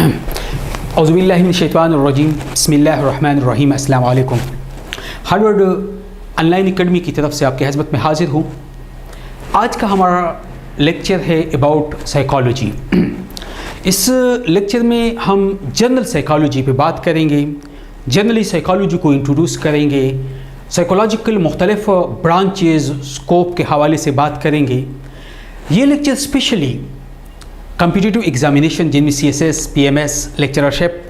औज़ुबिल्लाहिमिनश्शैतानिर्रजीम बिस्मिल्लाहिर्रहमानिर्रहीम अस्सलाम वालेकुम। हार्वर्ड ऑनलाइन एकेडमी की तरफ से आपकी खिदमत में हाजिर हूँ। आज का हमारा लेक्चर है अबाउट साइकोलॉजी। इस लेक्चर में हम जनरल साइकोलॉजी पे बात करेंगे, जनरली साइकोलॉजी को इंट्रोड्यूस करेंगे, साइकोलॉजिकल मुख्तलिफ ब्रांचेस स्कोप के हवाले से बात करेंगे। ये लेक्चर स्पेशली कम्पिटिटिव एग्जामिनेशन जिनमें CSS, PMS, लेक्चरशिप,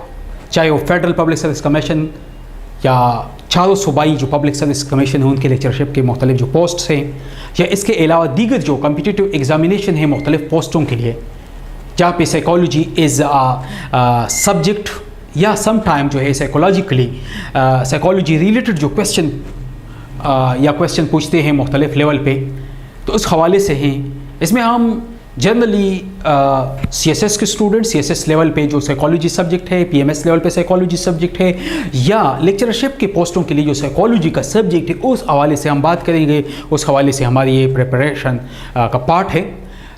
चाहे वो फेडरल पब्लिक सर्विस कमीशन या चारों सूबाई जो पब्लिक सर्विस कमीशन है उनके लेक्चरशिप के मुख्तलिफ जो पोस्ट्स हैं, या इसके अलावा दीगर जो कम्पिटिटिव एग्जामिनेशन है मुख्तलिफ पोस्टों के लिए, जहाँ पे साइकोलॉजी इज़ सब्जेक्ट या सम टाइम जो है साइकोलॉजिकली साइकोलॉजी रिलेटेड जो क्वेश्चन या क्वेश्चन पूछते हैं मुख्तलिफ लेवल पे, तो उस हवाले से हैं। इसमें हम जनरली CSS के स्टूडेंट CSS लेवल पे जो साइकोलॉजी सब्जेक्ट है, PMS लेवल पे साइकोलॉजी सब्जेक्ट है, या लेक्चरशिप के पोस्टों के लिए जो साइकोलॉजी का सब्जेक्ट है, उस हवाले से हम बात करेंगे। उस हवाले से हमारी ये प्रिपरेशन का पार्ट है।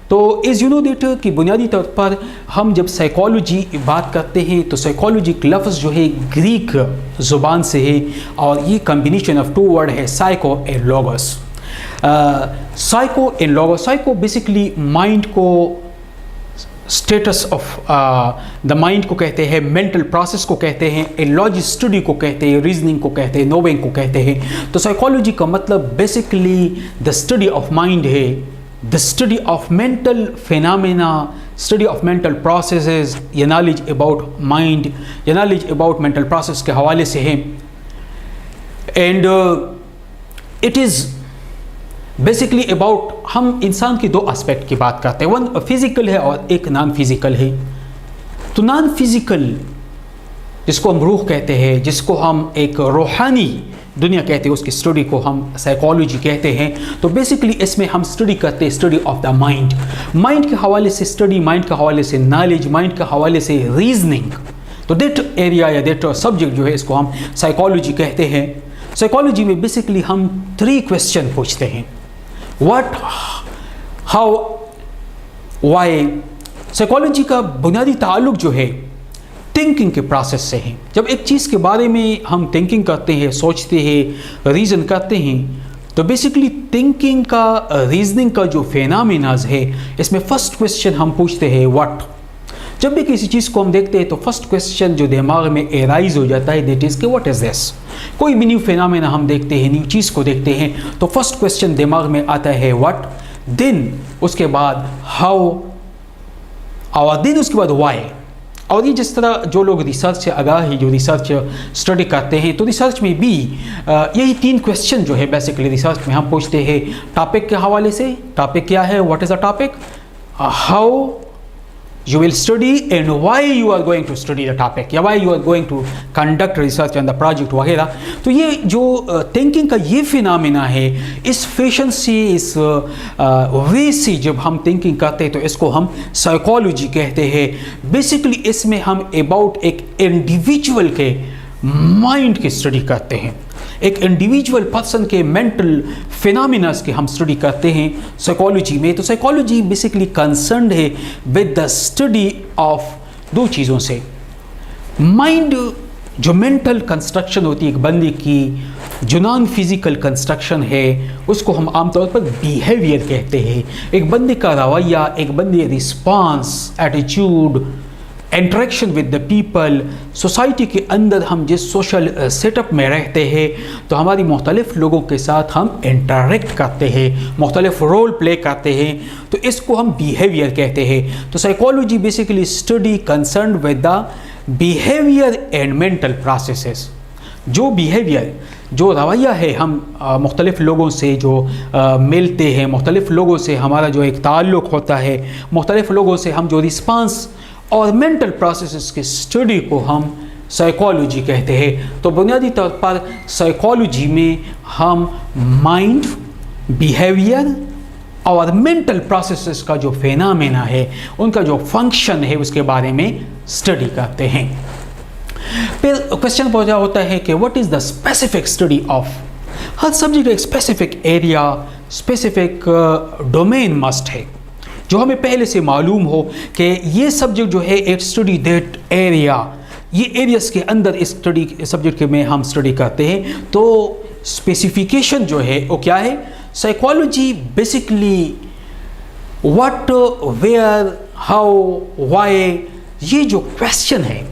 तो इज़ यू नो दैट कि बुनियादी तौर पर हम जब साइकोलॉजी बात करते हैं तो साइकोलॉजी एक लफ्ज़ जो है ग्रीक ज़ुबान से है, और ये कम्बिनेशन ऑफ टू वर्ड है, psycho and logos. Psycho and logos. Psycho basically mind को, स्टेटस ऑफ द माइंड को कहते हैं, मेंटल प्रोसेस को कहते हैं, लॉजिक स्टडी को कहते हैं, रीजनिंग को कहते हैं, नोविंग को कहते हैं। तो साइकोलॉजी का मतलब basically the study of mind है, the study of mental phenomena, study of mental processes, या नॉलेज अबाउट माइंड या नॉलेज अबाउट मेंटल प्रोसेस के हवाले से है। And it is basically about, हम इंसान की दो एस्पेक्ट की बात करते हैं, वन फिज़िकल है और एक नॉन फिज़िकल है। तो नॉन फिज़िकल जिसको हम रूह कहते हैं, जिसको हम एक रूहानी दुनिया कहते हैं, उसकी स्टडी को हम साइकोलॉजी कहते हैं। तो बेसिकली इसमें हम स्टडी करते हैं, study of the mind, mind के हवाले से स्टडी, माइंड के हवाले से नॉलेज, माइंड के हवाले से रीजनिंग। तो दैट एरिया या दैट सब्जेक्ट जो है इसको हम साइकोलॉजी कहते हैं। साइकोलॉजी में बेसिकली हम 3 क्वेश्चन पूछते हैं, व्हाट, हाउ, वाई। साइकोलॉजी का बुनियादी ताल्लुक जो है थिंकिंग के प्रोसेस से है। जब एक चीज़ के बारे में हम थिंकिंग करते हैं, सोचते हैं, रीज़न करते हैं, तो बेसिकली थिंकिंग का, रीजनिंग का जो फेनामिनाज है, इसमें फर्स्ट क्वेश्चन हम पूछते हैं व्हाट। जब भी किसी चीज़ को हम देखते हैं तो फर्स्ट क्वेश्चन जो दिमाग में एराइज हो जाता है दैट इज़ कि व्हाट इज़ दिस। कोई भी न्यू फेनामिना हम देखते हैं, न्यू चीज़ को देखते हैं, तो फर्स्ट क्वेश्चन दिमाग में आता है व्हाट, देन उसके बाद हाउ, और देन उसके बाद वाई। और ये जिस तरह जो लोग रिसर्च से आगाह है, जो रिसर्च स्टडी करते हैं, तो रिसर्च में भी यही 3 क्वेश्चन जो है बेसिकली रिसर्च में हम पूछते हैं टॉपिक के हवाले से। टॉपिक क्या है, what is a topic, how you will study, and why you are going to study the topic, या why you are going to conduct research on the project वगैरह। तो ये जो थिंकिंग का ये फिनोमेना है, इस फैशन से, इस वे से जब हम थिंकिंग करते हैं तो इसको हम साइकोलॉजी कहते हैं। बेसिकली इसमें हम अबाउट एक इंडिविजुअल के माइंड की स्टडी करते हैं, एक इंडिविजुअल पर्सन के मेंटल फिनोमिनास की हम स्टडी करते हैं साइकोलॉजी में। तो साइकोलॉजी बेसिकली कंसर्न्ड है विद द स्टडी ऑफ 2 चीज़ों से। माइंड जो मेंटल कंस्ट्रक्शन होती है एक बंदे की, जो नॉन फिजिकल कंस्ट्रक्शन है, उसको हम आमतौर पर बिहेवियर कहते हैं। एक बंदे का रवैया, एक बंदे response, attitude, interaction with the people. Society के अंदर हम जिस सोशल सेटअप में रहते हैं, तो हमारी मुख्तलिफ लोगों के साथ हम इंटरेक्ट करते हैं, मुख्तलिफ रोल प्ले करते हैं, तो इसको हम बिहेवियर कहते हैं। तो psychology basically study concern with the behaviour and mental processes. जो बिहेवियर, जो रवैया है, हम मुख्तलिफ लोगों से जो मिलते हैं, मुख्तलिफ लोगों से हमारा जो एक ताल्लुक़ होता है, मुख्तलिफ लोगों से हम जो रिस्पांस और मेंटल प्रोसेसेस की स्टडी को हम साइकोलॉजी कहते हैं। तो बुनियादी तौर पर साइकोलॉजी में हम माइंड, बिहेवियर और मेंटल प्रोसेसेस का जो फेनामेना है, उनका जो फंक्शन है, उसके बारे में स्टडी करते हैं। फिर क्वेश्चन पूछा होता है कि what is the specific study of. हर सब्जेक्ट एक specific area, specific domain must है। جو ہمیں پہلے سے معلوم ہو کہ یہ سبجیکٹ جو ہے ایک اسٹڈی دیٹ ایریا، یہ ایریاز کے اندر اس اسٹڈی سبجیکٹ کے میں ہم اسٹڈی کرتے ہیں. تو اسپیسیفیکیشن جو ہے وہ کیا ہے؟ Psychology basically what, where, how, why, یہ جو کویشچن ہے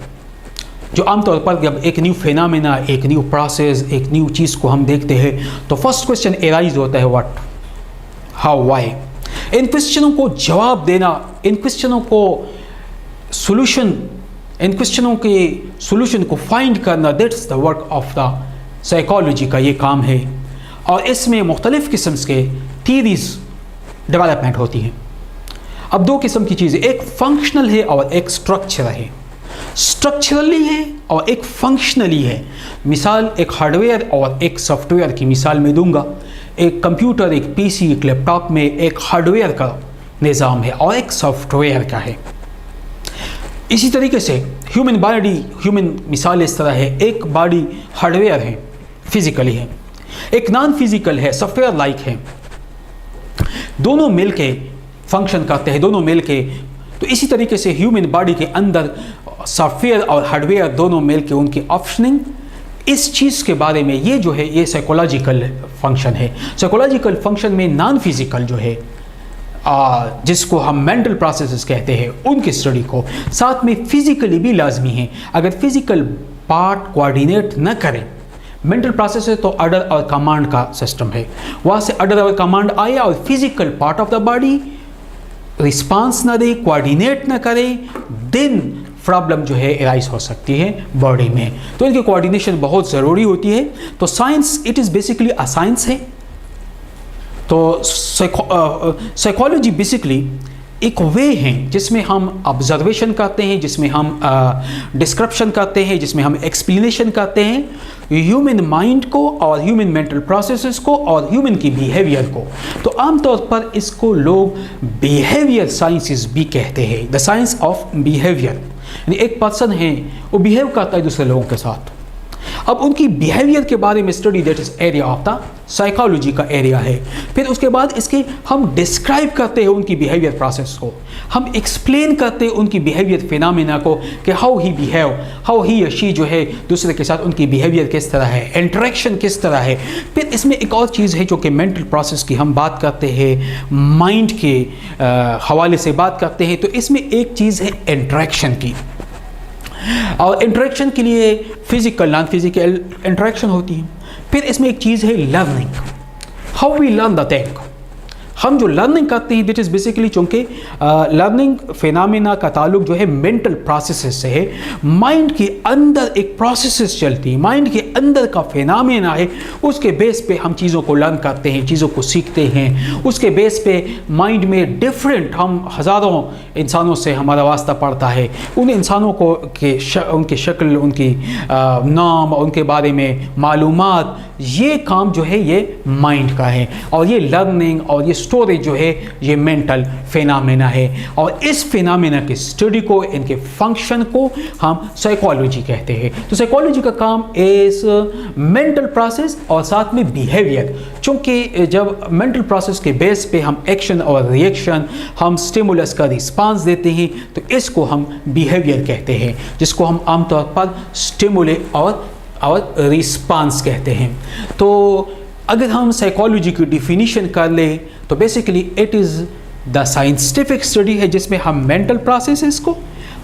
جو عام طور پر جب ایک نیو فینامینا، ایک نیو پروسیس، ایک نیو چیز کو ہم دیکھتے ہیں تو فرسٹ کویشچن ایرائز ہوتا ہے واٹ، ہاؤ، وائی. ان کویشچنوں کو جواب دینا، ان کویشچنوں کو سولوشن، ان کویشچنوں کے سولوشن کو فائنڈ کرنا، that's the work of the psychology کا یہ کام ہے. اور اس میں مختلف قسم کے تھیریز ڈیولپمنٹ ہوتی ہیں. اب دو قسم کی چیزیں، ایک فنکشنل ہے اور ایک اسٹرکچر ہے. اسٹرکچرلی ہے اور ایک فنکشنلی ہے. مثال ایک ہارڈ ویئر اور ایک سافٹ ویئر کی مثال میں دوں گا. ایک کمپیوٹر، ایک پی سی، ایک لیپ ٹاپ میں ایک ہارڈ ویئر کا نظام ہے اور ایک سافٹ ویئر کا ہے. اسی طریقے سے ہیومن باڈی، ہیومن مثال اس طرح ہے، ایک باڈی ہارڈ ویئر ہے، فزیکلی ہے، ایک نان فزیکل ہے، سافٹ ویئر لائک ہے. دونوں مل کے فنکشن کرتے ہیں، دونوں مل کے. تو اسی طریقے سے ہیومن باڈی کے اندر سافٹ ویئر اور ہارڈ ویئر دونوں مل کے ان کی آپشننگ، اس چیز کے بارے میں یہ جو ہے یہ سائیکولوجیکل فنکشن ہے. سائیکولوجیکل فنکشن میں نان فزیکل جو ہے جس کو ہم مینٹل پروسیسز کہتے ہیں ان کی اسٹڈی کو ساتھ میں فزیکلی بھی لازمی ہیں. اگر فزیکل پارٹ کوآرڈینیٹ نہ کریں مینٹل پروسیس ہے تو آرڈر اور کمانڈ کا سسٹم ہے، وہاں سے آرڈر اور کمانڈ آیا اور physical part of the body response نہ دے، کوآرڈینیٹ نہ کرے، دین پرابلم جو ہے ایرائز ہو سکتی ہے باڈی میں. تو ان کی کوآرڈینیشن بہت ضروری ہوتی ہے. تو science it is basically a science ہے. تو سائیکالوجی بیسکلی ایک وے ہیں جس میں ہم آبزرویشن کرتے ہیں، جس میں ہم ڈسکرپشن کرتے ہیں، جس میں ہم ایکسپلینیشن کرتے ہیں ہیومن مائنڈ کو اور ہیومن مینٹل پروسیسز کو اور ہیومن کی بیہیویئر کو. تو عام طور پر اس کو لوگ بیہیویئر سائنسز بھی کہتے ہیں، دا سائنس آف بیہیویئر. یعنی ایک پرسن ہے وہ بیہیو کرتا ہے دوسرے لوگوں کے ساتھ، اب ان کی بیہیویئر کے بارے میں study that is area of the psychology کا ایریا ہے. پھر اس کے بعد اس کے ہم ڈسکرائب کرتے ہیں ان کی بیہیویئر پروسیس کو، ہم ایکسپلین کرتے ہیں ان کی بیہیویئر فینامینا کو کہ how he behave, how he یا شی جو ہے دوسرے کے ساتھ ان کی بیہیویئر کس طرح ہے، انٹریکشن کس طرح ہے. پھر اس میں ایک اور چیز ہے جو کہ مینٹل پروسیس کی ہم بات کرتے ہیں، مائنڈ کے حوالے سے بات کرتے ہیں. تو اس میں ایک چیز ہے انٹریکشن کی، اور انٹریکشن کے لیے فزیکل نان فزیکل انٹریکشن ہوتی ہے. پھر اس میں ایک چیز ہے learning, how we learn the thing. ہم جو لرننگ کرتے ہیں دیٹ از بیسکلی، چونکہ لرننگ فینامینا کا تعلق جو ہے مینٹل پروسیسز سے ہے. مائنڈ کے اندر ایک پروسیسز چلتی ہیں، مائنڈ کے اندر کا فینامینا ہے، اس کے بیس پہ ہم چیزوں کو لرن کرتے ہیں، چیزوں کو سیکھتے ہیں. اس کے بیس پہ مائنڈ میں ڈفرینٹ، ہم ہزاروں انسانوں سے ہمارا واسطہ پڑتا ہے، ان انسانوں کو ان کی شکل، ان کی نام، ان کے بارے میں معلومات، یہ کام جو ہے یہ مائنڈ کا ہے. اور یہ لرننگ اور یہ اسٹوریج جو ہے یہ مینٹل فینامینا ہے. اور اس فینامینا کی اسٹڈی کو، ان کے فنکشن کو ہم سائیکالوجی کہتے ہیں. تو سائیکالوجی کا کام از مینٹل پروسیس اور ساتھ میں بیہیویئر. چونکہ جب مینٹل پروسیس کے بیس پہ ہم ایکشن اور ریئیکشن، ہم اسٹیمولس کا رسپانس دیتے ہیں تو اس کو ہم بیہیویئر کہتے ہیں، جس کو ہم عام طور پر اسٹیمولے اور رسپانس کہتے ہیں. تو اگر ہم سائیکالوجی کی ڈیفینیشن کر لیں تو basically it is the scientific study ہے جس میں ہم مینٹل پروسیسز کو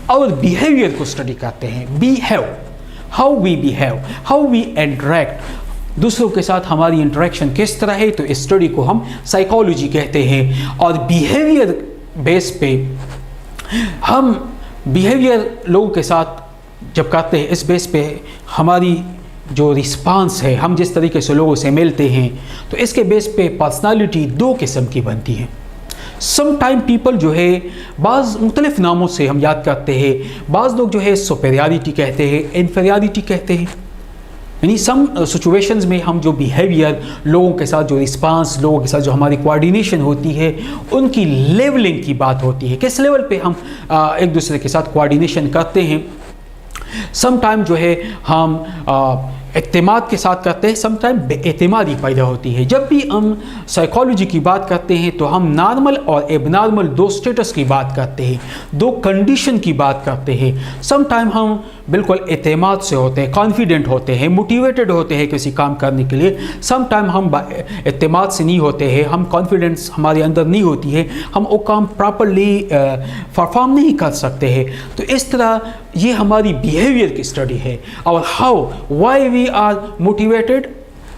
اور بیہیویئر کو اسٹڈی کرتے ہیں. Behave, how we behave, how we interact, دوسروں کے ساتھ ہماری انٹریکشن کس طرح ہے، تو اس اسٹڈی کو ہم سائیکالوجی کہتے ہیں. اور بیہیویئر بیس پہ ہم بیہیویئر لوگوں کے ساتھ جب کرتے ہیں، اس بیس پہ ہماری جو رسپانس ہے، ہم جس طریقے سے لوگوں سے ملتے ہیں، تو اس کے بیس پہ پرسنالٹی دو قسم کی بنتی ہے. سم ٹائم پیپل جو ہے بعض مختلف ناموں سے ہم یاد کرتے ہیں. بعض لوگ جو ہے سپیریارٹی کہتے ہیں، انفیریارٹی کہتے ہیں. یعنی سم سچویشنز میں ہم جو بیہیویئر، لوگوں کے ساتھ جو رسپانس، لوگوں کے ساتھ جو ہماری کوآرڈینیشن ہوتی ہے، ان کی لیولنگ کی بات ہوتی ہے، کس لیول پہ ہم ایک دوسرے کے ساتھ کوآرڈینیشن کرتے ہیں. سم ٹائم جو ہے ہم اعتماد کے ساتھ کرتے ہیں، سم ٹائم بے اعتمادی پیدا ہوتی ہے۔ جب بھی ہم سائیکالوجی کی بات کرتے ہیں تو ہم نارمل اور ایب نارمل دو سٹیٹس کی بات کرتے ہیں، دو کنڈیشن کی بات کرتے ہیں۔ سم ٹائم ہم بالکل اعتماد سے ہوتے ہیں، کانفیڈنٹ ہوتے ہیں، موٹیویٹڈ ہوتے ہیں کسی کام کرنے کے لیے۔ سم ٹائم ہم اعتماد سے نہیں ہوتے ہیں، ہم کانفیڈنس ہمارے اندر نہیں ہوتی ہے، ہم وہ کام پراپرلی پرفارم نہیں کر سکتے ہیں۔ تو اس طرح یہ ہماری بیہیویئر کی اسٹڈی ہے، اور how why we are motivated,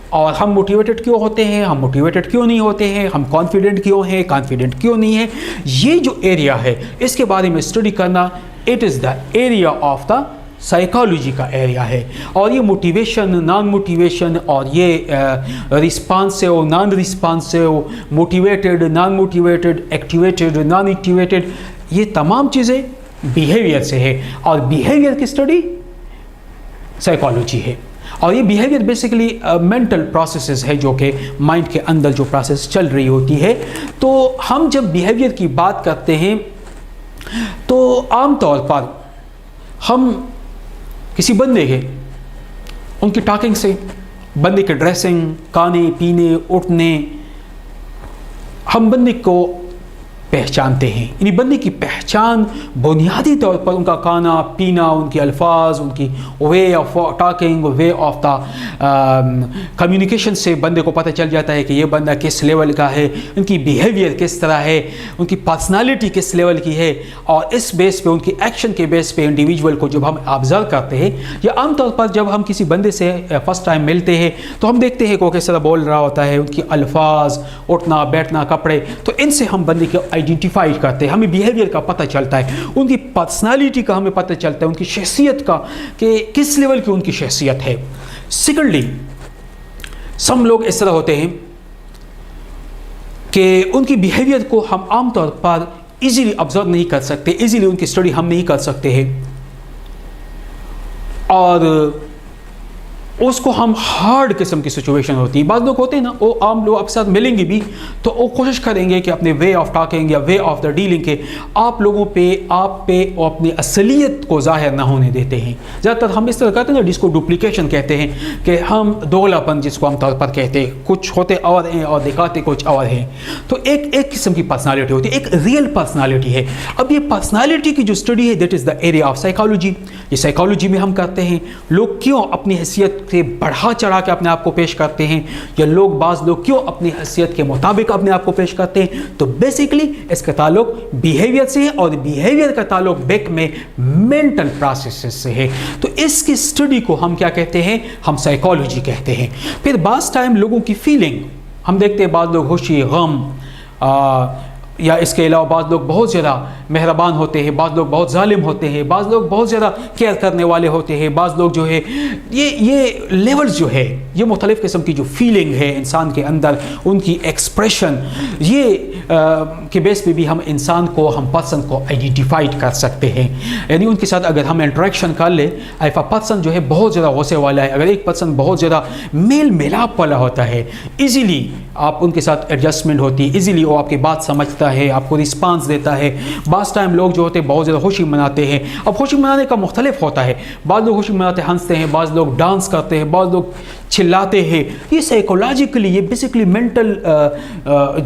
اور ہم موٹیویٹڈ کیوں ہوتے ہیں، ہم موٹیویٹڈ کیوں نہیں ہوتے ہیں، ہم کانفیڈنٹ کیوں ہیں، کانفیڈنٹ کیوں نہیں ہے۔ یہ جو ایریا ہے اس کے بارے میں اسٹڈی کرنا، it is the area of the psychology کا ایریا ہے۔ اور یہ موٹیویشن، نان موٹیویشن، اور یہ responsive, naan responsive, motivated, naan motivated, activated, naan activated, یہ تمام چیزیں بیہیویئر سے ہے، اور بیہیویئر کی اسٹڈی سائیکالوجی ہے۔ اور یہ بیہیویئر بیسیکلی مینٹل پروسیسز ہے جو کہ مائنڈ کے اندر جو پروسیس چل رہی ہوتی ہے۔ تو ہم جب بیہیویئر کی بات کرتے ہیں تو عام طور پر ہم کسی بندے کے، ان کی ٹاکنگ سے، بندے کے ڈریسنگ، کھانے پینے، اٹھنے، ہم بندے کو پہچانتے ہیں۔ یعنی بندے کی پہچان بنیادی طور پر ان کا کھانا پینا، ان کے الفاظ، ان کی way of talking, way of the communication سے بندے کو پتہ چل جاتا ہے کہ یہ بندہ کس لیول کا ہے، ان کی بیہیویئر کس طرح ہے، ان کی پرسنالٹی کس لیول کی ہے۔ اور اس بیس پہ، ان کی ایکشن کے بیس پہ انڈیویجول کو جب ہم آبزرو کرتے ہیں، یا عام طور پر جب ہم کسی بندے سے فرسٹ ٹائم ملتے ہیں تو ہم دیکھتے ہیں کہ وہ کس طرح بول رہا ہوتا ہے، ان کی الفاظ، اٹھنا بیٹھنا، کپڑے، تو ان سے ہم بندے کے آئیڈینٹیفائی کرتے ہیں، ہمیں بیہیویئر کا پتہ چلتا ہے، ان کی پرسنالٹی کا ہمیں پتہ چلتا ہے، ان کی شخصیت کا کہ کس لیول کی ان کی شخصیت ہے۔ سیکنڈلی، سم لوگ اس طرح ہوتے ہیں کہ ان کی بیہیویئر کو ہم عام طور پر ایزیلی آبزرو نہیں کر سکتے، ایزیلی ان کی اسٹڈی ہم نہیں کر سکتے ہیں، اور اس کو ہم ہارڈ قسم کی سچویشن ہوتی ہے۔ بعض لوگ ہوتے ہیں نا، وہ عام لوگ آپ ساتھ ملیں گے بھی تو وہ کوشش کریں گے کہ اپنے وے آف ٹاکنگ یا وے آف دا ڈیلنگ کے آپ لوگوں پہ، آپ پہ وہ اپنی اصلیت کو ظاہر نہ ہونے دیتے ہیں۔ زیادہ تر ہم اس طرح کرتے ہیں نا، جس کو ڈپلیکیشن کہتے ہیں، کہ ہم دوغلا پن جس کو عام طور پر کہتے ہیں، کچھ ہوتے اور ہیں اور دکھاتے کچھ اور ہیں۔ تو ایک قسم کی پرسنالٹی ہوتی ہے، ایک ریئل پرسنالٹی ہے۔ اب یہ پرسنالٹی کی جو اسٹڈی ہے، that is the area of psychology. یہ سائیکالوجی میں ہم کرتے ہیں، لوگ کیوں اپنی حیثیت سے بڑھا چڑھا کے اپنے آپ کو پیش کرتے ہیں، یا بعض لوگ کیوں اپنی حیثیت کے مطابق اپنے آپ کو پیش کرتے ہیں۔ تو بیسیکلی اس کا تعلق بیہیویئر سے ہے، اور بیہیویئر کا تعلق بیک میں مینٹل پروسیسز سے ہے۔ تو اس کی اسٹڈی کو ہم کیا کہتے ہیں؟ ہم سائیکالوجی کہتے ہیں۔ پھر بعض ٹائم لوگوں کی فیلنگ ہم دیکھتے ہیں، بعض لوگ خوشی، غم، یا اس کے علاوہ بعض لوگ بہت زیادہ مہربان ہوتے ہیں، بعض لوگ بہت ظالم ہوتے ہیں، بعض لوگ بہت زیادہ کیئر کرنے والے ہوتے ہیں، بعض لوگ جو ہے یہ لیولز جو ہے، یہ مختلف قسم کی جو فیلنگ ہے انسان کے اندر، ان کی ایکسپریشن، یہ کے بیس پہ بھی ہم انسان کو، ہم پرسن کو آئیڈینٹیفائی کر سکتے ہیں۔ یعنی ان کے ساتھ اگر ہم انٹریکشن کر لیں، ایف اے پرسن جو ہے بہت زیادہ غصے والا ہے، اگر ایک پرسن بہت زیادہ میل ملاپ والا ہوتا ہے، ایزیلی آپ ان کے ساتھ ایڈجسٹمنٹ ہوتی ہے، ایزیلی وہ آپ کی بات سمجھتا ہے، آپ کو رسپانس دیتا ہے۔ بعض ٹائم لوگ جو ہوتے ہیں بہت زیادہ خوشی مناتے ہیں۔ اب خوشی منانے کا مختلف ہوتا ہے، بعض لوگ خوشی مناتے ہنستے ہیں، بعض لوگ ڈانس کرتے ہیں، بعض لوگ چلاتے ہیں۔ یہ سائیکولوجیکلی، یہ بیسیکلی مینٹل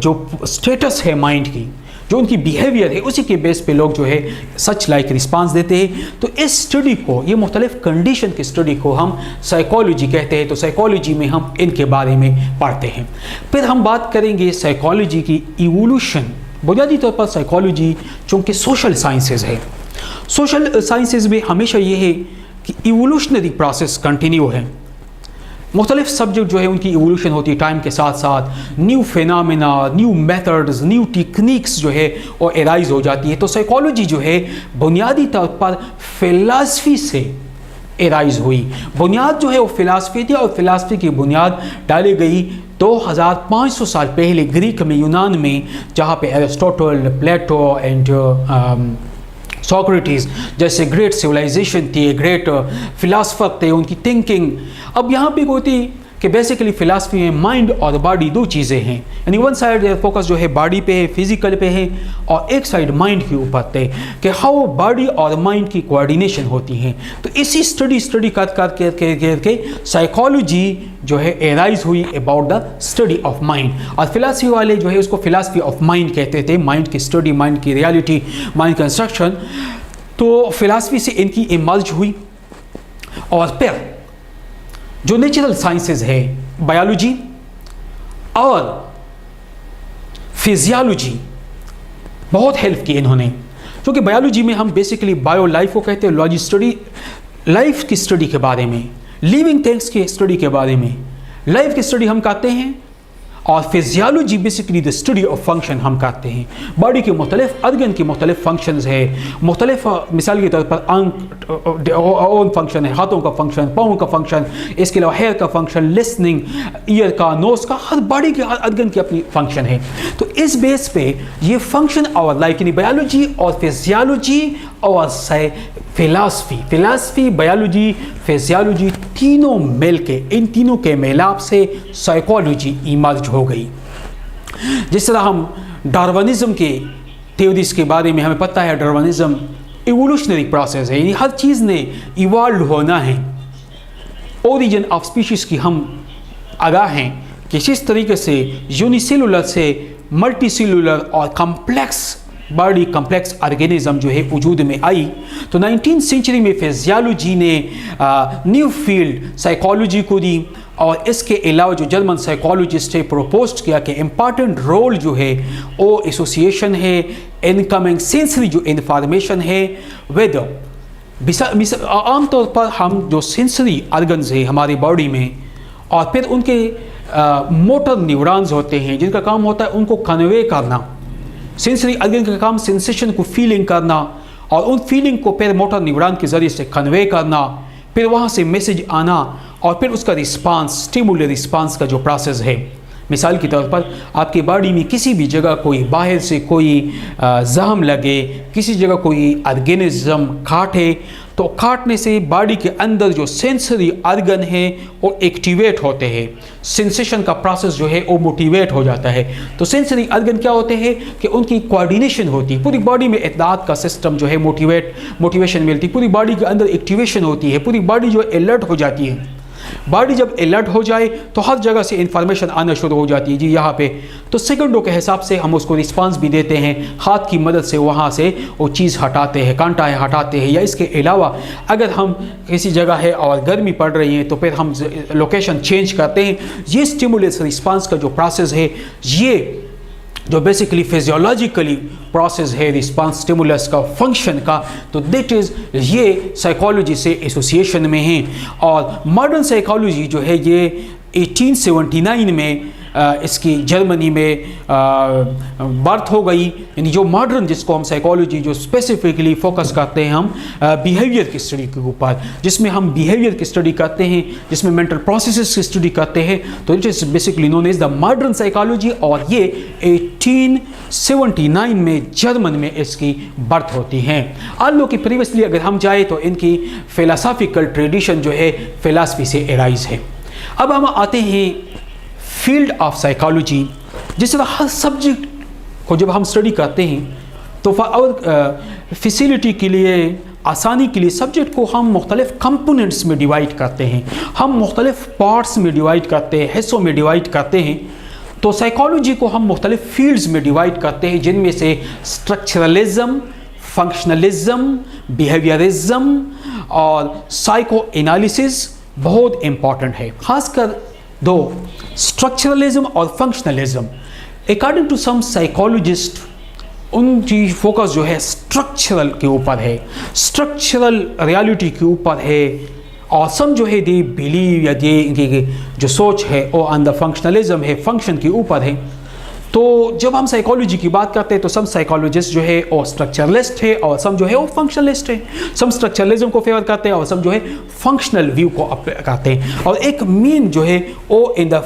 جو اسٹیٹس ہے مائنڈ کی، جو ان کی بیہیویئر ہے، اسی کے بیس پہ لوگ جو ہے سچ لائک رسپانس دیتے ہیں۔ تو اس اسٹڈی کو، یہ مختلف کنڈیشن کی اسٹڈی کو ہم سائیکالوجی کہتے ہیں۔ تو سائیکالوجی میں ہم ان کے بارے میں پڑھتے ہیں۔ پھر ہم بات کریں گے سائیکالوجی کی ایوولوشن۔ بنیادی طور پر سائیکالوجی چونکہ سوشل سائنسز ہے، سوشل سائنسز میں ہمیشہ یہ ہے کہ ایوولوشنری پروسیس کنٹینیو ہے۔ مختلف سبجیکٹ جو ہے ان کی ایوولوشن ہوتی ہے ٹائم کے ساتھ ساتھ، new phenomena, new methods, new techniques جو ہے وہ ایرائز ہو جاتی ہے۔ تو سائیکالوجی جو ہے بنیادی طور پر فلسفی سے ایرائز ہوئی، بنیاد جو ہے وہ فلسفی تھی، اور فلسفی کی بنیاد ڈالی گئی 2500 سال پہلے گریک میں، یونان میں، جہاں پہ ایرسٹوٹل، پلیٹو اینڈ سوکریٹیز جیسے گریٹ سویلائزیشن تھی، گریٹ فلاسفر تھے، ان کی تھنکنگ۔ اب یہاں پہ ہوتی कि बेसिकली फ़िलासफ़ी में माइंड और बॉडी दो चीज़ें हैं, यानी वन साइड फोकस जो है बॉडी पे है, फिजिकल पे है, और एक साइड माइंड के ऊपर है कि हाउ बॉडी और माइंड की कोऑर्डिनेशन होती है। तो इसी स्टडी करके साइकोलॉजी जो है एराइज हुई about the study of mind, और फिलासफी वाले जो है उसको फिलासफी ऑफ माइंड कहते थे, माइंड की स्टडी, माइंड की रियलिटी, माइंड कंस्ट्रक्शन। तो फिलासफी से इनकी इमर्ज हुई, और फिर जो नेचुरल साइंसेज है, बायोलॉजी और फिजियोलॉजी, बहुत हेल्प की इन्होंने, क्योंकि बायोलॉजी में हम बेसिकली बायो लाइफ को कहते हैं, लॉजी स्टडी, लाइफ की स्टडी के बारे में, लिविंग थिंग्स की स्टडी के बारे में लाइफ की स्टडी हम कहते हैं, और physiology basically the study of function हम कहते हैं। बॉडी के मुख्तलिफ अर्गन की मुख्तलिफ फंक्शंस है, मुख्तलिफ मिसाल के तौर पर आंख ओन फंक्शन है, हाथों का फंक्शन, पाँव का फंक्शन, इसके अलावा हेयर का फंक्शन, लिसनिंग, ईयर का, नोज का, हर बॉडी के हर अर्गन की अपनी फंक्शन है। तो इस बेस पे ये फंक्शन और लाइफ यानी बायोलॉजी और फिजियोलॉजी और फिलासफी, बायोलॉजी, फिजियोलॉजी तीनों मिल के, इन तीनों के मिलाप से साइकोलॉजी इमर्ज हो गई। जिस तरह हम डार्विनिज्म के थ्योरीज के बारे में हमें पता है, डार्विनिज्म इवोल्यूशनरी प्रोसेस है, यानी हर चीज़ ने इवॉल्व होना है। ओरिजिन ऑफ स्पीशीज़ की हम आगाह हैं कि किस तरीके से यूनिसेलुलर से मल्टीसेलुलर और कम्प्लेक्स बॉडी, कम्प्लेक्स ऑर्गेनिज्म जो है वजूद में आई। तो 19वीं सेंचुरी में फिजियोलॉजी ने न्यू फील्ड साइकोलॉजी को दी, और इसके अलावा जो जर्मन साइकोलॉजिस्ट है प्रपोज किया कि इम्पॉर्टेंट रोल जो है वो एसोसिएशन है इनकमिंग सेंसरी जो इंफॉर्मेशन है विद, आमतौर पर हम जो सेंसरी ऑर्गन्स है हमारी बॉडी में, और फिर उनके मोटर न्यूरॉन्स होते हैं जिनका काम होता है उनको कन्वे करना। सेंसरी ऑर्गन का काम सेंसेशन को फीलिंग करना, और उन फीलिंग को फिर मोटर न्यूरॉन के ज़रिए से कन्वे करना, फिर वहाँ से मैसेज आना, और फिर उसका रिस्पांस, स्टिमुलर रिस्पांस का जो प्रोसेस है। मिसाल के तौर पर आपकी बॉडी में किसी भी जगह कोई बाहर से कोई जख्म लगे, किसी जगह कोई ऑर्गेनिज्म काटे, तो काटने से बॉडी के अंदर जो सेंसरी ऑर्गन है वो एक्टिवेट होते हैं, सेंसेशन का प्रोसेस जो है वो मोटिवेट हो जाता है। तो सेंसरी ऑर्गन क्या होते हैं कि उनकी कोऑर्डिनेशन होती है, पूरी बॉडी में इत्तेहाद का सिस्टम जो है मोटिवेशन मिलती है, पूरी बॉडी के अंदर एक्टिवेशन होती है, पूरी बॉडी जो अलर्ट हो जाती है। बॉडी जब अलर्ट हो जाए तो हर जगह से इंफॉर्मेशन आना शुरू हो जाती है जी यहाँ पे, तो सेकंडों के हिसाब से हम उसको रिस्पांस भी देते हैं, हाथ की मदद से वहाँ से वो चीज़ हटाते हैं, कांटा है हटाते हैं, या इसके अलावा अगर हम किसी जगह है और गर्मी पड़ रही है तो फिर हम लोकेशन चेंज करते हैं। ये स्टिमुलस रिस्पांस का जो प्रोसेस है, ये जो बेसिकली फिजियोलॉजिकली प्रोसेस है रिस्पांस स्टिमुलस का फंक्शन का, तो दैट इज़ ये साइकोलॉजी से एसोसिएशन में है। और मॉडर्न साइकोलॉजी जो है ये 1879 में इसकी जर्मनी में बर्थ हो गई, यानी जो मॉडर्न जिसको हम साइकोलॉजी जो स्पेसिफिकली फोकस करते हैं हम बिहेवियर की स्टडी के ऊपर, जिसमें हम बिहेवियर की स्टडी करते हैं, जिसमें मेंटल प्रोसेसेस की स्टडी करते हैं, तो it is basically known as the modern psychology. और ये 1879 में जर्मन में इसकी बर्थ होती है। आल्लो की प्रीवियसली अगर हम जाए तो इनकी फिलासॉफिकल ट्रेडिशन जो है फिलासफी से एराइज है। अब हम आते हैं फील्ड ऑफ साइकोलॉजी। जिस तरह हर सब्जेक्ट को जब हम स्टडी करते हैं तो और फैसिलिटी के लिए, आसानी के लिए सब्जेक्ट को हम मुख्तलिफ कंपोनेंट्स में डिवाइड करते हैं, हम मुख्तलिफ पार्ट्स में डिवाइड करते हैं, हिस्सों में डिवाइड करते हैं। तो साइकोलॉजी को हम मुख्तलिफ फील्ड्स में डिवाइड करते हैं, जिनमें से स्ट्रक्चरलिज्म, फंक्शनलिज्म, बिहेवियरिज्म और साइको एनालिसिस बहुत इम्पॉर्टेंट है। खासकर दो स्ट्रक्चरलिज्म और functionalism, according to some psychologist उनकी फोकस जो है स्ट्रक्चरल के ऊपर है, स्ट्रक्चरल रियलिटी के ऊपर है, और सम जो है दे बिलीव या दे इनकी जो सोच है वो ऑन द फंक्शनलिज्म है, फंक्शन के ऊपर है। तो जब हम साइकोलॉजी की बात करते हैं तो सम साइकोलॉजिस्ट जो है वो स्ट्रक्चरलिस्ट है और सम जो है वो फंक्शनलिस्ट है, सम स्ट्रक्चरलिज्म को फेवर करते हैं और सम जो है फंक्शनल व्यू को करते हैं। और एक मेन जो है वो इन द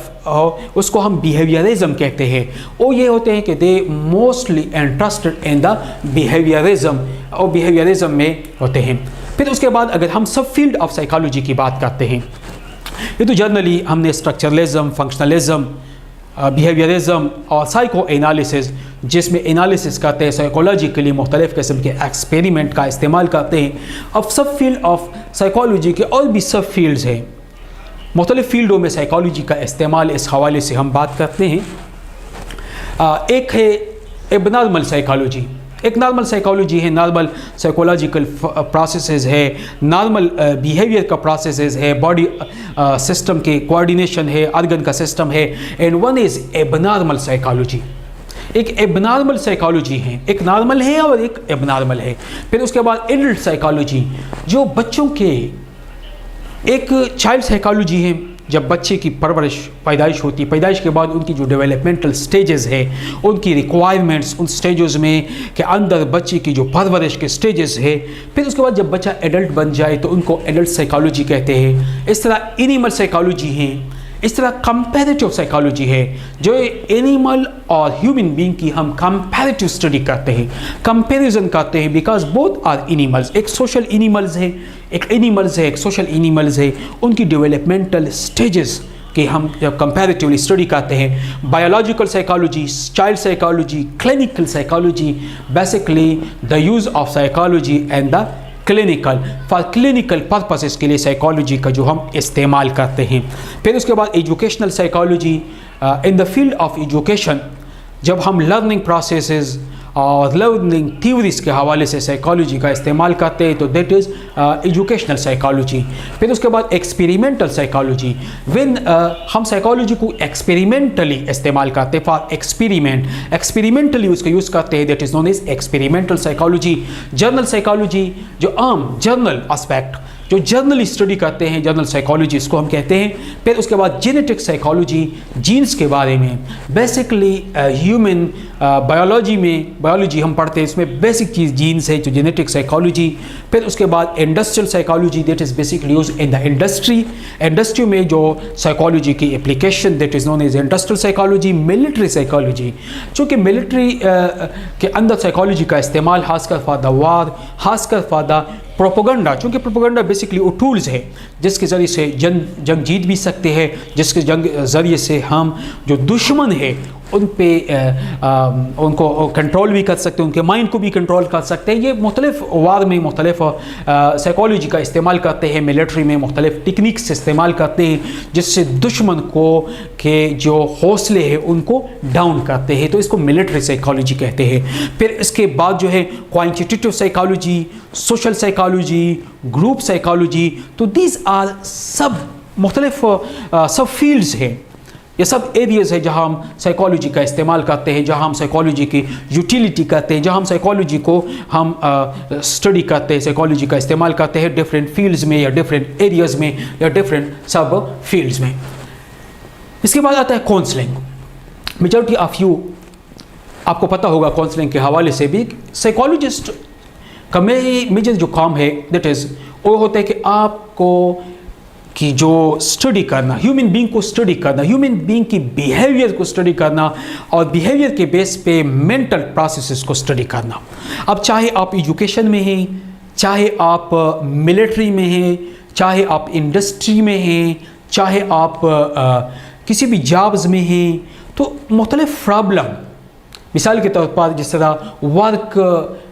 उसको हम बिहेवियरिज्म कहते हैं, वो ये होते हैं कि they mostly interested in the behaviourism, और बिहेवियरिज्म में होते हैं। फिर उसके बाद अगर हम सब फील्ड ऑफ साइकोलॉजी की बात करते हैं ये तो जर्नली हमने स्ट्रक्चरलिज्म, फंक्शनलिज्म, बिहेवियरिज्म और साइको एनालिसिस, जिसमें एनालिसिस करते हैं साइकोलॉजिकली मुख्तलिफ़ किस्म के एक्सपेरिमेंट का इस्तेमाल करते हैं। अब सब फील्ड ऑफ साइकोलॉजी के और भी सब फील्ड्स हैं, मुख्तलिफ़ फील्डों में साइकोलॉजी का इस्तेमाल इस हवाले से हम बात करते हैं। एक है एबनॉर्मल साइकोलॉजी। एक नॉर्मल साइकोलॉजी है, नॉर्मल साइकोलॉजिकल प्रोसेसेस है, नॉर्मल बिहेवियर का प्रोसेसेस है, बॉडी सिस्टम के कोऑर्डिनेशन है, ऑर्गन का सिस्टम है। And one is abnormal psychology. एक एबनॉर्मल साइकोलॉजी है, एक नॉर्मल है और एक एबनॉर्मल है। फिर उसके बाद एडल्ट साइकोलॉजी, जो बच्चों के, एक चाइल्ड साइकोलॉजी है, जब बच्चे की परवरिश, पैदाइश होती है, पैदाइश के बाद उनकी जो डेवलपमेंटल स्टेजेस है, उनकी रिक्वायरमेंट्स उन स्टेजेस में के अंदर बच्चे की जो परवरिश के स्टेजेस है, फिर उसके बाद जब बच्चा एडल्ट बन जाए तो उनको एडल्ट साइकोलॉजी कहते हैं। इस तरह एनिमल साइकोलॉजी है, इस तरह कंपैरेटिव साइकोलॉजी है, जो एनिमल और ह्यूमन बीइंग की हम कंपैरेटिव स्टडी करते हैं, कंपैरिजन करते हैं, बिकॉज बोथ आर एनिमल्स। एक सोशल एनिमल्स है, एक सोशल एनिमल्स है। उनकी डेवलपमेंटल स्टेजेस के हम जब कंपैरेटिवली स्टडी करते हैं। Biological psychology, child psychology, clinical psychology, basically the use of psychology and the clinical, for clinical purposes के लिए साइकोलॉजी का जो हम इस्तेमाल करते हैं। फिर उसके बाद educational psychology, in the field of education जब हम लर्निंग प्रोसेसेस और लर्निंग थ्योरीज के हवाले से साइकोलॉजी का इस्तेमाल करते हैं तो दैट इज़ एजुकेशनल साइकोलॉजी। फिर उसके बाद एक्सपेरिमेंटल साइकोलॉजी, व्हेन हम साइकोलॉजी को एक्सपेरिमेंटली इस्तेमाल करते हैं, फॉर एक्सपेरिमेंटली उसका यूज़ करते हैं, that is known as experimental psychology. General psychology, जो आम जर्नल एस्पेक्ट, जो जर्नली स्टडी करते हैं, जर्नल साइकोलॉजी इसको हम कहते हैं। फिर उसके बाद जेनेटिक साइकोलॉजी, जीन्स के बारे में, बेसिकली ह्यूमन बायोलॉजी हम पढ़ते हैं, इसमें बेसिक चीज़ जीन्स है, जो जेनेटिक साइकोलॉजी। फिर उसके बाद industrial psychology, that is basically use in the industry में जो साइकोलॉजी की application, that is known as industrial psychology. Military psychology, चूँकि मिलिट्री के अंदर साइकोलॉजी का इस्तेमाल खासकर फॉर द वार, खासकर फॉर द प्रोपोगंडा, चूँकि प्रोपोगंडा बेसिकली वो टूल्स है जिसके ज़रिए से जंग जीत भी सकते हैं, जिसके ज़रिए से हम जो दुश्मन है उन पे उनको कंट्रोल भी कर सकते हैं, उनके माइंड को भी कंट्रोल कर सकते हैं। ये मुख्तलिफ वार में मुख्तलिफ साइकोलॉजी का इस्तेमाल करते हैं, मिलिट्री में मुख्तलिफ टेक्निक्स इस्तेमाल करते हैं, जिससे दुश्मन को के जो हौसले हैं उनको डाउन करते हैं, तो इसको मिलिट्री साइकोलॉजी कहते हैं। फिर इसके बाद जो है quantitative psychology, social psychology, group psychology, तो दीज आर सब मुख्तलिफ सब फील्ड्स हैं, ये सब एरियाज़ है जहाँ हम साइकोलॉजी का इस्तेमाल करते हैं, जहाँ हम साइकोलॉजी की यूटिलिटी करते हैं, जहाँ हम साइकोलॉजी को हम स्टडी करते हैं, साइकोलॉजी का इस्तेमाल करते हैं डिफरेंट फील्ड्स में या डिफरेंट एरियाज़ में या डिफरेंट सब फील्ड्स में। इसके बाद आता है काउंसलिंग। मेजॉरिटी ऑफ यू आपको पता होगा काउंसलिंग के हवाले से भी, साइकोलॉजिस्ट का मेजर जो काम है दैट इज़ वो होता है कि आपको कि जो स्टडी करना, ह्यूमन बीइंग को स्टडी करना, ह्यूमन बीइंग की बिहेवियर को स्टडी करना और बिहेवियर के बेस पे मेंटल प्रोसेसेस को स्टडी करना। अब चाहे आप एजुकेशन में हैं, चाहे आप मिलिट्री में हैं, चाहे आप इंडस्ट्री में हैं, चाहे आप किसी भी जॉब्स में हैं, तो मुख्तलिफ प्रॉब्लम, मिसाल के तौर पर जिस तरह वर्क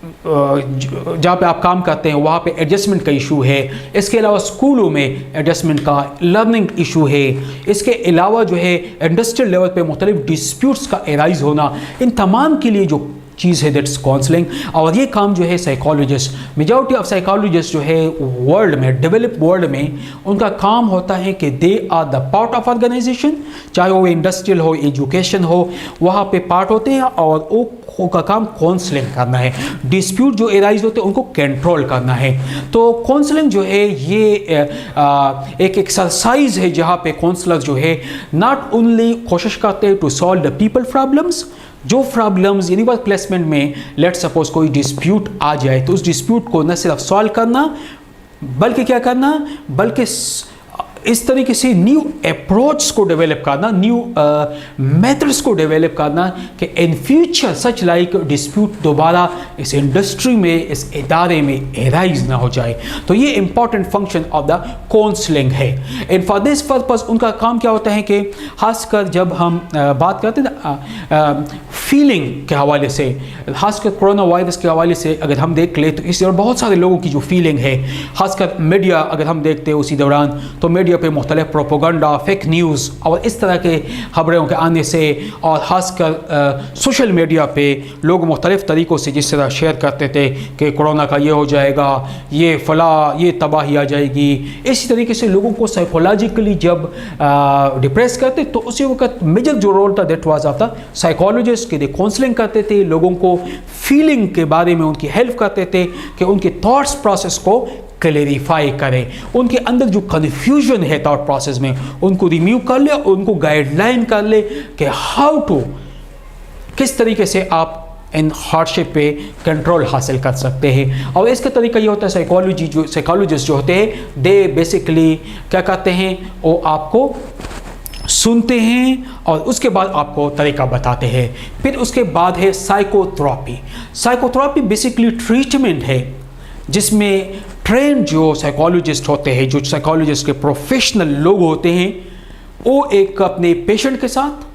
जहाँ पे आप काम करते हैं वहाँ पे एडजस्टमेंट का इशू है, इसके अलावा स्कूलों में एडजस्टमेंट का लर्निंग इशू है, इसके अलावा जो है इंडस्ट्रियल लेवल पे मुख्तलिफ डिस्प्यूट्स का एराइज होना, इन तमाम के लिए जो चीज़ है दैट्स काउंसलिंग। और ये काम जो है साइकोलॉजिस्ट, मेजॉरिटी ऑफ साइकोलॉजिस्ट जो है वर्ल्ड में, डेवलप वर्ल्ड में, उनका काम होता है कि they are the part of organisation, चाहे वो इंडस्ट्रियल हो, एजुकेशन हो, वहाँ पे पार्ट होते हैं और वो का काम काउंसलिंग करना है, डिस्प्यूट जो एराइज होते हैं उनको कंट्रोल करना है। तो काउंसलिंग जो है ये एक एक्सरसाइज है जहाँ पे काउंसलर जो है नॉट ओनली कोशिश करते हैं to solve the people problems, जो प्रॉब्लम्स यानी वर्क प्लेसमेंट में लेट सपोज कोई डिस्प्यूट आ जाए तो उस डिस्प्यूट को न सिर्फ सॉल्व करना बल्कि क्या करना, बल्कि इस तरीके से न्यू अप्रोच को डेवलप करना, न्यू मेथड्स को डेवलप करना कि in future such like dispute दोबारा इस इंडस्ट्री में, इस इदारे में एराइज ना हो जाए। तो ये important function of the counselling है। एंड फॉर दिस पर्पस उनका काम क्या होता है कि खासकर जब हम बात करते हैं ना फीलिंग के हवाले से, खासकर कोरोना वायरस के हवाले से अगर हम देख ले तो इस दौरान बहुत सारे लोगों की जो फीलिंग है, खासकर मीडिया अगर हम देखते हैं उसी दौरान, तो मीडिया पे मुख्तलिफ प्रोपोगंडा, फेक न्यूज़ और इस तरह के खबरों के आने से, और ख़ासकर सोशल मीडिया पे लोग मुख्तलिफ तरीक़ों से जिस तरह शेयर करते थे कि कोरोना का ये हो जाएगा, ये फला, ये तबाही आ जाएगी, इसी तरीके से लोगों को साइकोलॉजिकली जब डिप्रेस करते तो उसी वक्त मेजर जो रोल था that was of the psychologist, के दे काउंसलिंग करते थे, लोगों को फीलिंग के बारे में उनकी हेल्प करते थे कि उनके थॉट्स प्रोसेस को क्लैरिफाई करें, उनके अंदर जो कन्फ्यूजन है थॉट प्रोसेस में उनको रिमूव कर ले, उनको गाइडलाइन कर ले कि हाउ टू, किस तरीके से आप इन हार्डशिप पे कंट्रोल हासिल कर सकते हैं। और इसका तरीका ये होता है, साइकोलॉजिस्ट जो होते हैं दे बेसिकली क्या करते हैं, वो आपको सुनते हैं और उसके बाद आपको तरीका बताते हैं। फिर उसके बाद है साइकोथेरेपी। साइकोथेरेपी बेसिकली ट्रीटमेंट है जिसमें ट्रेन जो साइकोलॉजिस्ट होते हैं, जो साइकोलॉजिस्ट के प्रोफेशनल लोग होते हैं, वो एक अपने पेशेंट के साथ,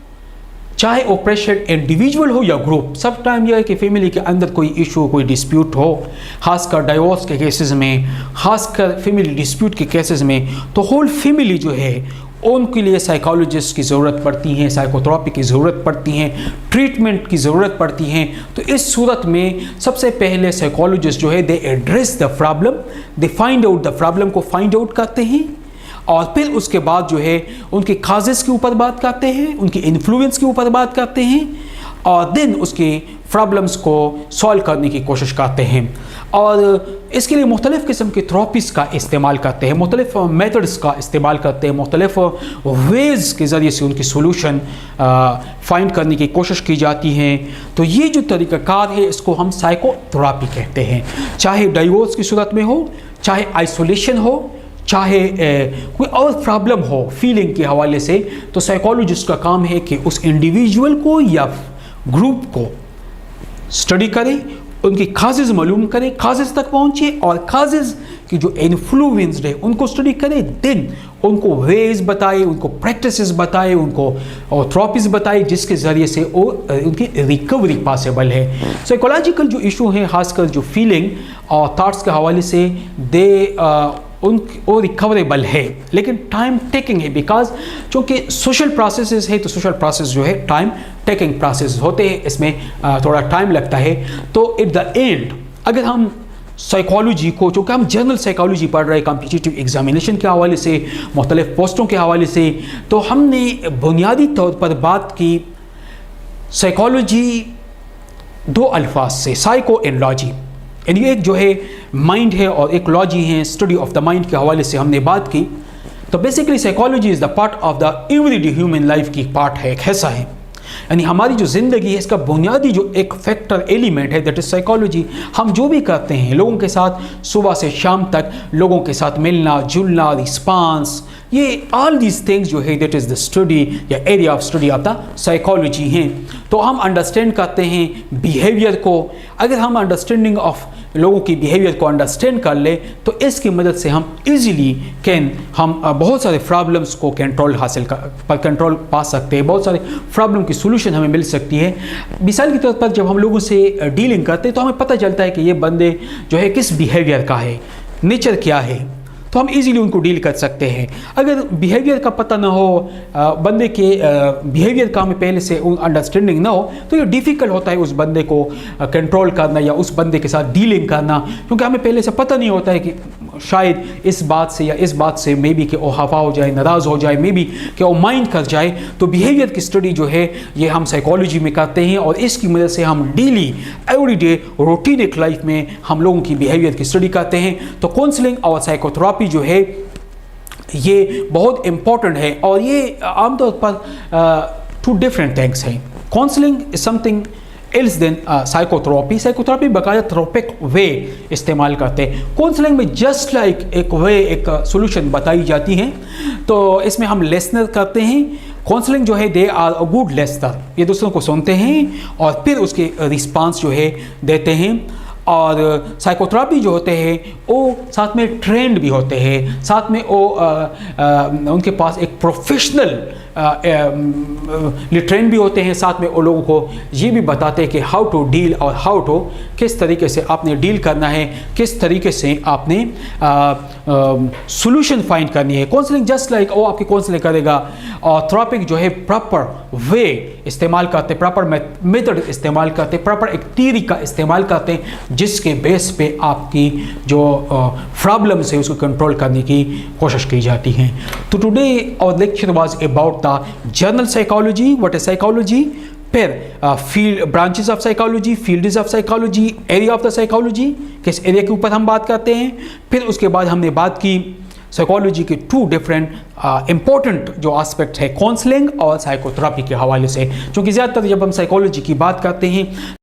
चाहे वो पेशेंट इंडिविजुअल हो या ग्रुप, सब टाइम यह है कि फैमिली के अंदर कोई इशू, कोई डिस्प्यूट हो, खासकर डाइवोर्स के केसेस में, खासकर फैमिली डिस्प्यूट के केसेस में, तो होल फैमिली जो है उनके लिए साइकोलॉजिस्ट की ज़रूरत पड़ती है, साइकोथेरेपी की ज़रूरत पड़ती है, ट्रीटमेंट की ज़रूरत पड़ती है। तो इस सूरत में सबसे पहले साइकोलॉजिस्ट जो है they address the problem, they find out the problem को फाइंड आउट करते हैं, और फिर उसके बाद जो है उनके काजेस के ऊपर बात करते हैं, उनकी इन्फ्लुएंस के ऊपर बात करते हैं, और देन उसके प्रॉब्लम्स को सॉल्व करने की कोशिश करते हैं। और इसके लिए मुख्तलिफ़ किस्म के थेरेपीज़ का इस्तेमाल करते हैं, मुख्तलिफ़ मेथड्स का इस्तेमाल करते हैं, मुख्तलिफ़ वेज़ के ज़रिए से उनकी सोल्यूशन फाइंड करने की कोशिश की जाती है। तो ये जो तरीक़ाकार है इसको हम साइकोथेरेपी कहते हैं। चाहे डाइवोर्स की सूरत में हो, चाहे आइसोलेशन हो, चाहे कोई और प्रॉब्लम हो फीलिंग के हवाले से, तो साइकोलॉजिस्ट का काम है कि उस इंडिविजुअल को या ग्रुप को स्टडी करें, उनकी काजेज़ मालूम करें, काजेज़ तक पहुँचे और काजेज़ की जो इन्फ्लुएंस्ड है उनको स्टडी करें, देन उनको वेज बताए, उनको प्रैक्टिसेस बताए, उनको और थेरेपीज़ बताए जिसके ज़रिए से वो उनकी रिकवरी पॉसिबल है। साइकोलॉजिकल जो इशू हैं, खासकर जो फीलिंग और थाट्स के हवाले से, दे वो रिकवरेबल है, लेकिन टाइम टेकिंग है, बिकॉज चूँकि सोशल प्रोसेसेस है तो सोशल प्रोसेस जो है टाइम टेकिंग प्रोसेस होते हैं, इसमें थोड़ा टाइम लगता है। तो एट द एंड अगर हम साइकोलॉजी को, चूँकि हम जनरल साइकोलॉजी पढ़ रहे हैं कॉम्पिटिटिव एग्जामिनेशन के हवाले से, मुख्तलिफ पोस्टों के हवाले से, तो हमने बुनियादी तौर पर बात की साइकोलॉजी दो अल्फाज से, साइको एंड लॉजी, यानी एक जो है माइंड है और एक लॉजी है, स्टडी ऑफ द माइंड के हवाले से हमने बात की। तो basically psychology is the part of the everyday human life की पार्ट है, एक हिस्सा है, यानी हमारी जो ज़िंदगी है इसका बुनियादी जो एक फैक्टर एलिमेंट है दैट इज़ साइकोलॉजी। हम जो भी करते हैं लोगों के साथ, सुबह से शाम तक लोगों के साथ मिलना जुलना, रिस्पांस, ये ऑल दीज थिंग्स जो है दैट इज़ द स्टडी या area of study of the psychology हैं। तो हम अंडरस्टैंड करते हैं बिहेवियर को। अगर हम अंडरस्टैंडिंग ऑफ लोगों की बिहेवियर को अंडरस्टैंड कर ले तो इसकी मदद से हम इजीली हम बहुत सारे प्रॉब्लम्स को कंट्रोल पा सकते हैं, बहुत सारे प्रॉब्लम की सोल्यूशन हमें मिल सकती है। मिसाल के तौर पर जब हम लोगों से डीलिंग करते हैं तो हमें पता चलता है कि ये बंदे जो है किस बिहेवियर का है, नेचर क्या है, तो हम इजीली उनको डील कर सकते हैं। अगर बिहेवियर का पता ना हो, बंदे के बिहेवियर का हमें पहले से अंडरस्टैंडिंग ना हो, तो ये डिफ़िकल्ट होता है उस बंदे को कंट्रोल करना या उस बंदे के साथ डीलिंग करना, क्योंकि हमें पहले से पता नहीं होता है कि शायद इस बात से या इस बात से मे बी कि वो खफा हो जाए, नाराज़ हो जाए, मे बी कि वो माइंड कर जाए। तो बिहेवियर की स्टडी जो है ये हम साइकोलॉजी में करते हैं और इसकी मदद से हम डेली एवरीडे रूटीनिक लाइफ में हम लोगों की बिहेवियर की स्टडी करते हैं। तो काउंसलिंग और साइकोथेरेपी जो है ये बहुत इम्पॉर्टेंट है और ये आमतौर पर टू डिफरेंट थिंग्स हैं। Counselling is something else than psychotherapy. Psychotherapy बाकायदा थेरेपिक वे इस्तेमाल करते हैं। काउंसलिंग में जस्ट लाइक एक वे, एक सोल्यूशन बताई जाती हैं। तो इसमें हम लिसनर करते हैं। काउंसलिंग जो है they are a good listener, ये दूसरों को सुनते हैं और फिर उसके रिस्पांस जो है देते हैं। और साइकोथेरेपी जो होते हैं वो साथ में ट्रेंड भी होते हैं, साथ में वो उनके पास एक प्रोफेशनल ट्रेंड भी होते हैं, साथ में वो लोगों को ये भी बताते हैं कि हाउ टू डील और हाउ टू किस तरीके से आपने डील करना है, किस तरीके से आपने सोल्यूशन फाइंड करनी है। काउंसलिंग जस्ट लाइक वो आपकी काउंसलिंग करेगा। और थेरेपिक जो है प्रॉपर वे इस्तेमाल करते, प्रॉपर मेथड इस्तेमाल करते, प्रॉपर एक थियरी का इस्तेमाल करते हैं जिसके बेस पे आपकी जो प्रॉब्लम्स है उसको कंट्रोल करने की कोशिश की जाती है। तो today our lecture was about the general psychology, what is psychology, फिर field branches of psychology, fields of psychology, area of the psychology, किस एरिया के ऊपर हम बात करते हैं। फिर उसके बाद हमने बात की साइकोलॉजी के टू डिफरेंट इंपॉर्टेंट जो एस्पेक्ट है काउंसलिंग और साइकोथेरेपी के हवाले से, क्योंकि ज़्यादातर जब हम साइकोलॉजी की बात करते हैं